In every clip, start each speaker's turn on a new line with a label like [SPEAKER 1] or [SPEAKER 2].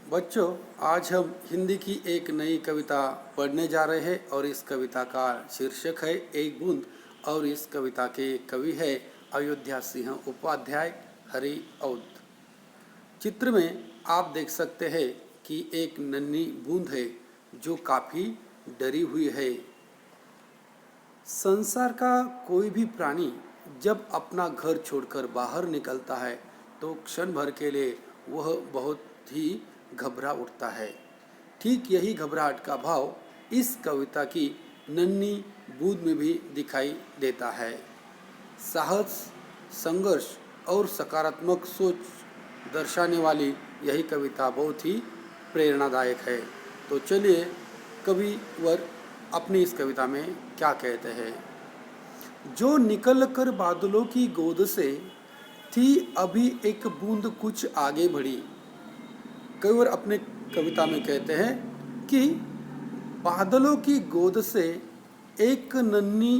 [SPEAKER 1] बच्चों, आज हम हिंदी की एक नई कविता पढ़ने जा रहे हैं और इस कविता का शीर्षक है एक बूंद। और इस कविता के कवि है अयोध्या सिंह उपाध्याय हरि औध। चित्र में आप देख सकते हैं कि एक नन्ही बूंद है जो काफ़ी डरी हुई है। संसार का कोई भी प्राणी जब अपना घर छोड़कर बाहर निकलता है तो क्षण भर के लिए वह बहुत ही घबरा उठता है। ठीक यही घबराहट का भाव इस कविता की नन्ही बूंद में भी दिखाई देता है। साहस, संघर्ष और सकारात्मक सोच दर्शाने वाली यही कविता बहुत ही प्रेरणादायक है। तो चलिए कविवर अपनी इस कविता में क्या कहते हैं। जो निकल कर बादलों की गोद से थी अभी एक बूंद कुछ आगे बढ़ी। कविवर अपने कविता में कहते हैं कि बादलों की गोद से एक नन्ही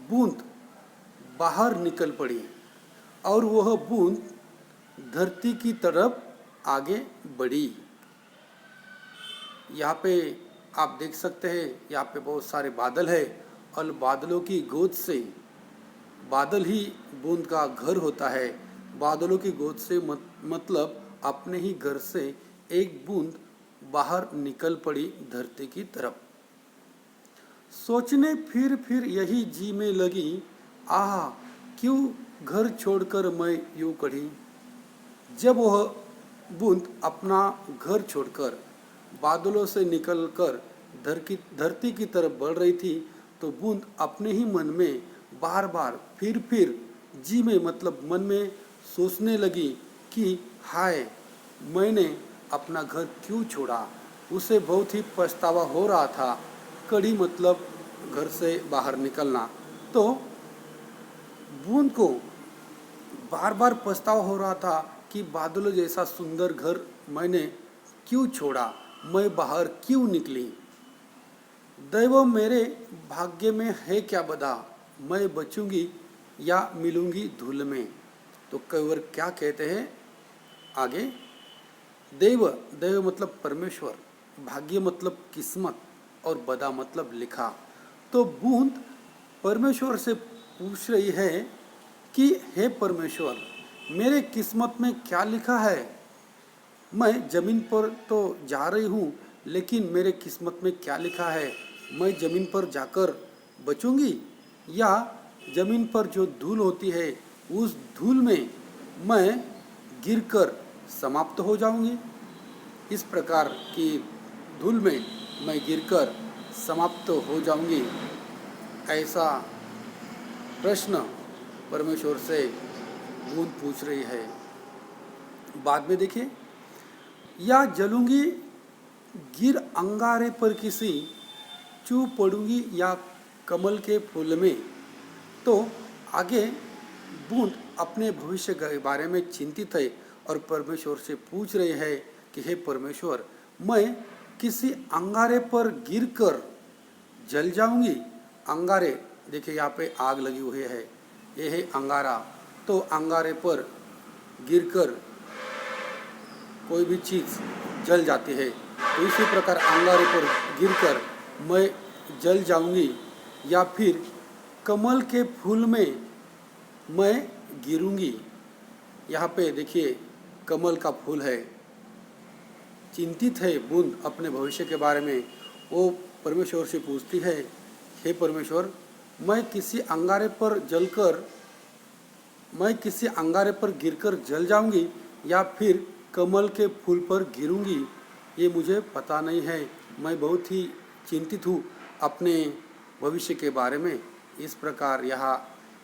[SPEAKER 1] बूंद बाहर निकल पड़ी और वह बूंद धरती की तरफ आगे बढ़ी। यहाँ पे आप देख सकते हैं, यहाँ पे बहुत सारे बादल है और बादलों की गोद से, बादल ही बूंद का घर होता है। बादलों की गोद से मतलब अपने ही घर से एक बूंद बाहर निकल पड़ी धरती की तरफ। सोचने फिर यही जी में लगी, आह क्यों घर छोड़कर मैं यूं कढ़ी। जब वह बूंद अपना घर छोड़कर बादलों से निकलकर धरती की तरफ बढ़ रही थी तो बूंद अपने ही मन में बार बार फिर जी में मतलब मन में सोचने लगी कि हाय मैंने अपना घर क्यों छोड़ा। उसे बहुत ही पछतावा हो रहा था। कड़ी मतलब घर से बाहर निकलना। तो बूंद को बार बार पछतावा हो रहा था कि बादलों जैसा सुंदर घर मैंने क्यों छोड़ा, मैं बाहर क्यों निकली। दैव मेरे भाग्य में है क्या बदा, मैं बचूंगी या मिलूंगी धूल में। तो कविवर क्या कहते हैं आगे। दैव मतलब परमेश्वर, भाग्य मतलब किस्मत और बदा मतलब लिखा। तो बूंद परमेश्वर से पूछ रही है कि हे परमेश्वर, मेरे किस्मत में क्या लिखा है। मैं ज़मीन पर तो जा रही हूँ लेकिन मेरे किस्मत में क्या लिखा है। मैं ज़मीन पर जाकर बचूंगी या ज़मीन पर जो धूल होती है उस धूल में मैं गिरकर समाप्त हो जाऊंगी। इस प्रकार की धूल में मैं गिरकर समाप्त हो जाऊंगी, ऐसा प्रश्न परमेश्वर से बूंद पूछ रही है। बाद में देखिए, या जलूंगी गिर अंगारे पर किसी, चू पड़ूंगी या कमल के फूल में। तो आगे बूंद अपने भविष्य के बारे में चिंतित है और परमेश्वर से पूछ रहे हैं कि हे परमेश्वर, मैं किसी अंगारे पर गिरकर जल जाऊंगी। अंगारे देखिए यहाँ पे आग लगी हुई है, ये है अंगारा। तो अंगारे पर गिरकर कोई भी चीज़ जल जाती है, तो इसी प्रकार अंगारे पर गिरकर मैं जल जाऊंगी या फिर कमल के फूल में मैं गिरूंगी। यहाँ पे देखिए कमल का फूल है। चिंतित है बूंद अपने भविष्य के बारे में। वो परमेश्वर से पूछती है, हे परमेश्वर, मैं किसी अंगारे पर गिरकर जल जाऊंगी या फिर कमल के फूल पर गिरूंगी, ये मुझे पता नहीं है। मैं बहुत ही चिंतित हूँ अपने भविष्य के बारे में। इस प्रकार यहाँ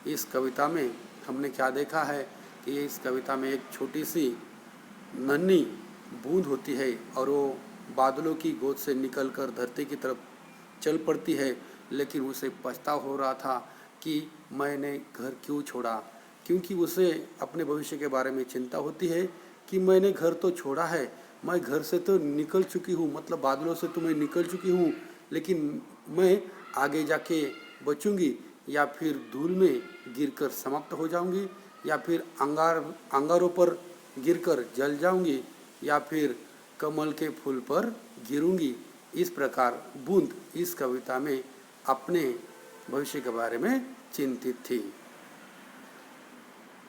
[SPEAKER 1] इस कविता में हमने क्या देखा है कि इस कविता में एक छोटी सी नन्ही बूंद होती है और वो बादलों की गोद से निकलकर धरती की तरफ चल पड़ती है, लेकिन उसे पछतावा हो रहा था कि मैंने घर क्यों छोड़ा। क्योंकि उसे अपने भविष्य के बारे में चिंता होती है कि मैंने घर तो छोड़ा है, मैं घर से तो निकल चुकी हूँ, मतलब बादलों से तो मैं निकल चुकी हूँ, लेकिन मैं आगे जाके बचूंगी या फिर धूल में गिरकर समाप्त हो जाऊंगी या फिर अंगारों पर गिरकर जल जाऊंगी या फिर कमल के फूल पर गिरूंगी। इस प्रकार बूंद इस कविता में अपने भविष्य के बारे में चिंतित थी।